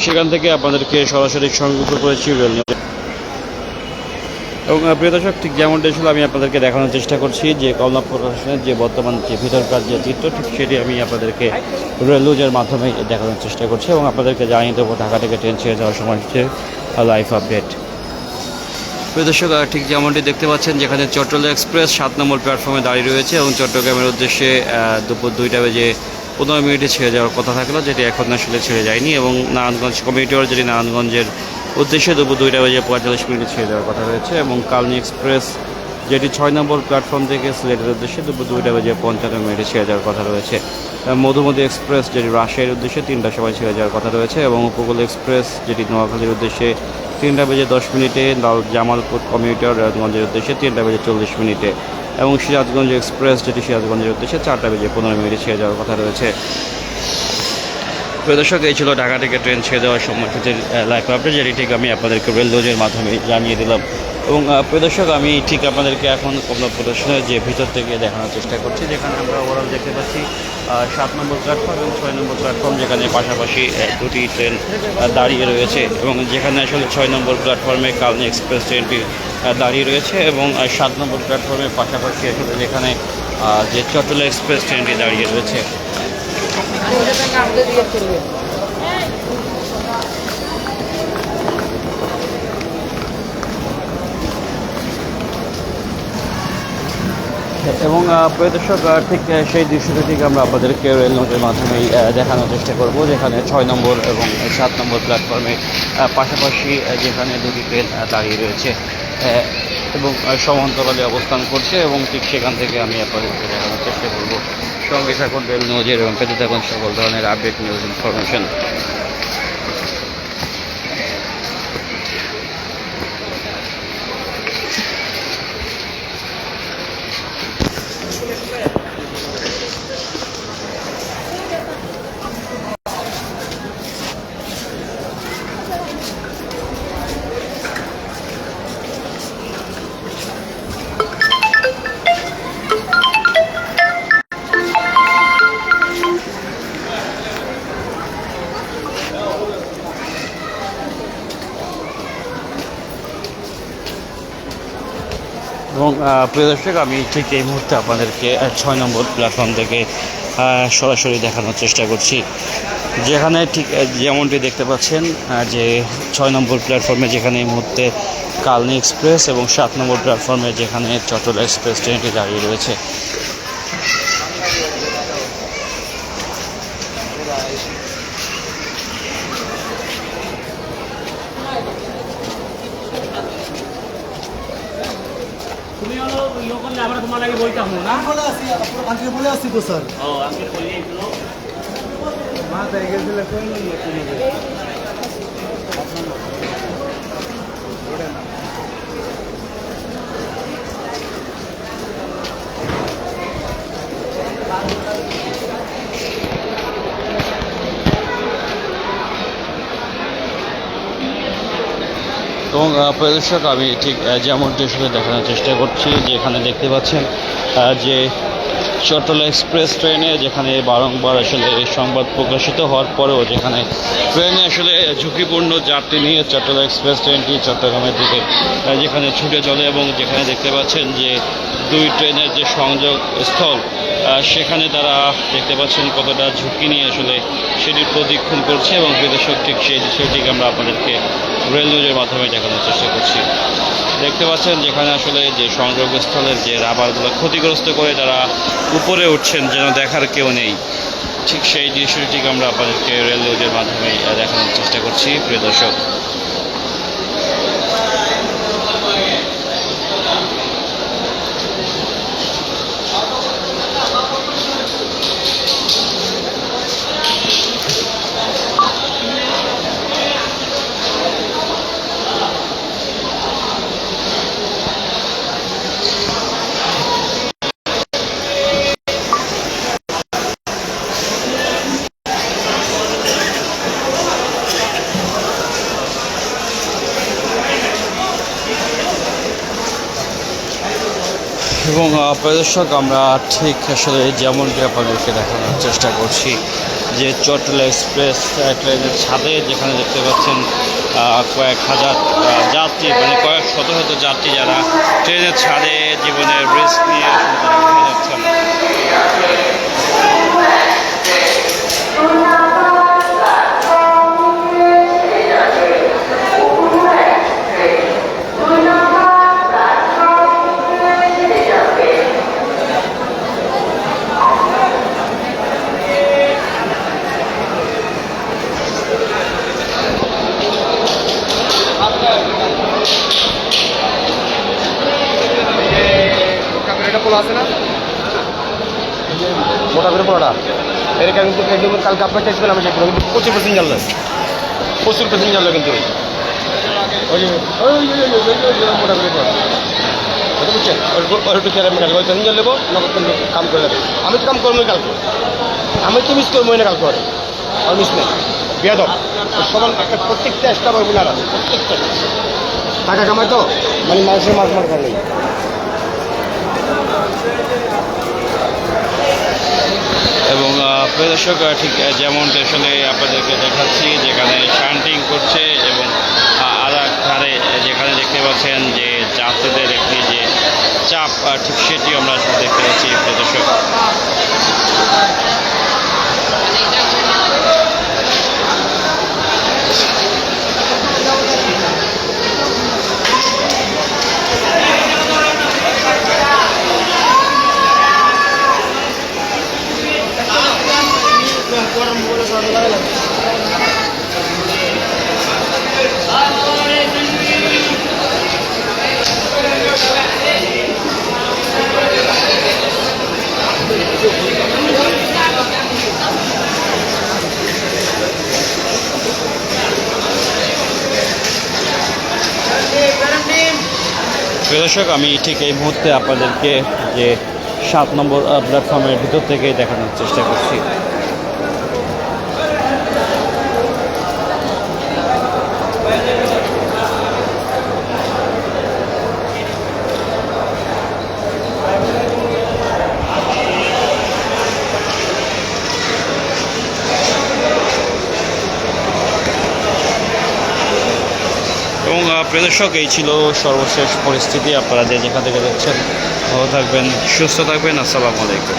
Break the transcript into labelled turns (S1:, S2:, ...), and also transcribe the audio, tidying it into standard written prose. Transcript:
S1: সেখান থেকে আপনাদেরকে সরাসরি সংযুক্ত করেছি রেল। এবং প্রিয় দর্শক, ঠিক যেমনটা ছিল আমি আপনাদেরকে দেখানোর চেষ্টা করছি যে কমলাপুর স্টেশনের যে বর্তমান যে ভিতরকার যে চিত্র, ঠিক সেটি আমি আপনাদেরকে রেল নিউজের মাধ্যমে দেখানোর চেষ্টা করছি এবং আপনাদেরকে জানিয়ে দেবো ঢাকা থেকে ট্রেন ছেড়ে যাওয়ার সময় হচ্ছে লাইভ আপডেট। প্রিয় দর্শক, ঠিক যেমনটি দেখতে পাচ্ছেন যেখানে চট্টগ্রাম এক্সপ্রেস 7 নম্বর প্ল্যাটফর্মে দাঁড়িয়ে রয়েছে এবং চট্টগ্রামের উদ্দেশ্যে দুপুর 2টা বেজে 15 মিনিটে ছেড়ে যাওয়ার কথা থাকলো, যেটি এখন আসলে ছেড়ে যায়নি। এবং নারায়ণগঞ্জ কমিউনিটর যেটি নারায়ণগঞ্জের উদ্দেশ্যে দুপুর 2টা বেজে 45 মিনিটে ছেড়ে যাওয়ার কথা রয়েছে। এবং কালনী এক্সপ্রেস যেটি 6 নম্বর প্ল্যাটফর্ম থেকে সিলেটের উদ্দেশ্যে দুপুর 2টা বেজে 55 মিনিটে ছেড়ে যাওয়ার কথা রয়েছে। মধুমতি এক্সপ্রেস যেটি রাজশাহীর উদ্দেশ্যে 3টার সময় ছেড়ে যাওয়ার কথা রয়েছে। এবং উপকূল এক্সপ্রেস যেটি নোয়াখালীর উদ্দেশ্যে 3টা বেজে 10 মিনিটে, জামালপুর কমিউটার রাজগঞ্জের উদ্দেশ্যে 3টা বেজে 40 মিনিটে এবং সিরাজগঞ্জ এক্সপ্রেস যেটি সিরাজগঞ্জের উদ্দেশ্যে 4টা বেজে 15 মিনিটে ছেড়ে যাওয়ার কথা রয়েছে। প্রিয় দর্শক, এই ছিল ঢাকা থেকে ট্রেন ছেড়ে দেওয়ার সময়সূচির লাইভ আপডেট, যেটি ঠিক আমি আপনাদেরকে রেল নিউজের মাধ্যমে জানিয়ে দিলাম। এবং প্রিয় দর্শক, আমি ঠিক আপনাদেরকে এখন কমলাপুর স্টেশনের যে ভিতর থেকে দেখানোর চেষ্টা করছি, যেখানে আমরা ওভারঅল দেখতে পাচ্ছি 7 নম্বর প্ল্যাটফর্ম এবং 6 নম্বর প্ল্যাটফর্ম, যেখানে পাশাপাশি দুটি ট্রেন দাঁড়িয়ে রয়েছে এবং যেখানে আসলে 6 নম্বর প্ল্যাটফর্মে কালনী এক্সপ্রেস ট্রেনটি দাঁড়িয়ে রয়েছে এবং 7 নম্বর প্ল্যাটফর্মের পাশাপাশি আসলে যেখানে যে চট্টগ্রাম এক্সপ্রেস ট্রেনটি দাঁড়িয়ে রয়েছে। এবং প্রিয় দর্শক, ঠিক সেই দৃশ্যটি ঠিক আমরা আপনাদেরকে রেল নোটের মাধ্যমে দেখানোর চেষ্টা করব, যেখানে 6 নম্বর এবং 7 নম্বর প্ল্যাটফর্মে পাশাপাশি যেখানে দুটি ট্রেন দাঁড়িয়ে রয়েছে এবং সমান্তরালে অবস্থান করছে এবং ঠিক সেখান থেকে আমি আপনাদেরকে দেখানোর চেষ্টা করব। সঙ্গে থাকুন রেল নিউজের এবং পেতে থাকুন সকল ধরনের আপডেট নিউজ ইনফরমেশন। এবং প্রিয় দর্শক, আমি ঠিক এই মুহূর্তে আপনাদেরকে 6 নম্বর প্ল্যাটফর্ম থেকে সরাসরি দেখানোর চেষ্টা করছি, যেখানে ঠিক যেমনটি দেখতে পাচ্ছেন যে 6 নম্বর প্ল্যাটফর্মে যেখানে এই মুহূর্তে কালনী এক্সপ্রেস এবং 7 নম্বর প্ল্যাটফর্মে যেখানে চট্টগ্রাম এক্সপ্রেস ট্রেনটি দাঁড়িয়ে রয়েছে।
S2: তুমি হলো ইয়ে করলে আমরা তোমার আগে বইতাম না বলে আসি আজকে বলে আসি তো স্যার ও আজকে বলেই ছিল মা তাই গেছিল কোন না তুমি
S1: এবং দর্শক, আমি ঠিক যেমনটি আসলে দেখানোর চেষ্টা করছি, যেখানে দেখতে পাচ্ছেন যে চট্টগ্রাম এক্সপ্রেস ট্রেনে যেখানে বারংবার আসলে এই সংবাদ প্রকাশিত হওয়ার পরেও যেখানে ট্রেনে আসলে ঝুঁকিপূর্ণ যাত্রী নিয়ে চট্টগ্রাম এক্সপ্রেস ট্রেনটি চট্টগ্রামের দিকে যেখানে ছুটে চলে এবং যেখানে দেখতে পাচ্ছেন যে দুই ট্রেনের যে সংযোগ স্থল, সেখানে তারা দেখতে পাচ্ছেন কতটা ঝুঁকি নিয়ে আসলে সেটির প্রদক্ষিণ করছে এবং বিদেশক ঠিক সেই দৃশ্যটিকে আমরা আপনাদেরকে রেল নিউজের মাধ্যমে দেখানোর চেষ্টা করছি। দেখতে পাচ্ছেন যেখানে আসলে যে সংযোগস্থলের যে রাবারগুলো ক্ষতিগ্রস্ত করে তারা উপরে উঠছেন যেন দেখার কেউ নেই, ঠিক সেই দৃশ্যটিকে আমরা আপনাদেরকে রেল নিউজের মাধ্যমে দেখানোর চেষ্টা করছি প্রিয় দর্শক। এবং দর্শক, আমরা ঠিক আসলে যেমনটি আপনাদেরকে দেখানোর চেষ্টা করছি যে চট্টলা এক্সপ্রেস ট্রেনের ছাদে, যেখানে দেখতে পাচ্ছেন কয়েক হাজার যাত্রী, মানে কয়েক শত শত যাত্রী যারা ট্রেনের ছাদে জীবনের রিস্ক নিয়ে দেখা যাচ্ছেন।
S3: আছে না মোটা করে পোলাটা এরকম কিন্তু কালকে আপনার টেস্ট করলাম কিন্তু প্রচুর প্যাসেঞ্জার যায়, প্রচুর প্যাসেঞ্জার যায় কিন্তু মোটা করে পোড়া বুঝছেন একটু খেয়াল রাখবেন। কালকে ওই প্যাসেঞ্জার নেবো কাম করে যাবে। আমি তো কাম করবো কালকে, আমি তো মিস করবো না কালকে আর মিস নেই বেয়াদব সবার একটা প্রত্যেকটা স্টাফ হবে না প্রত্যেকটা টাকা কামাই তো মানে মানুষের মাছ মার খাবে।
S1: এবং প্রিয় দর্শক, ঠিক যেমনটা আসলে আপনাদেরকে দেখাচ্ছি, যেখানে শান্টিং করছে এবং আর এক ধারে যেখানে দেখতে পাচ্ছেন যে যাত্রীদের একটি যে চাপ, ঠিক সেটি আমরা আসলে দেখতে পাচ্ছি প্রিয় দর্শক। প্রিয় দর্শক, আমি ঠিক এই মুহূর্তে আপনাদেরকে যে 7 নম্বর প্ল্যাটফর্মের ভিতর থেকে দেখানোর চেষ্টা করছি। এবং প্রিয় দর্শক, এই ছিল সর্বশেষ পরিস্থিতি। আপনারা যে যেখান থেকে দেখছেন ভালো থাকবেন, সুস্থ থাকবেন। আসসালামু আলাইকুম।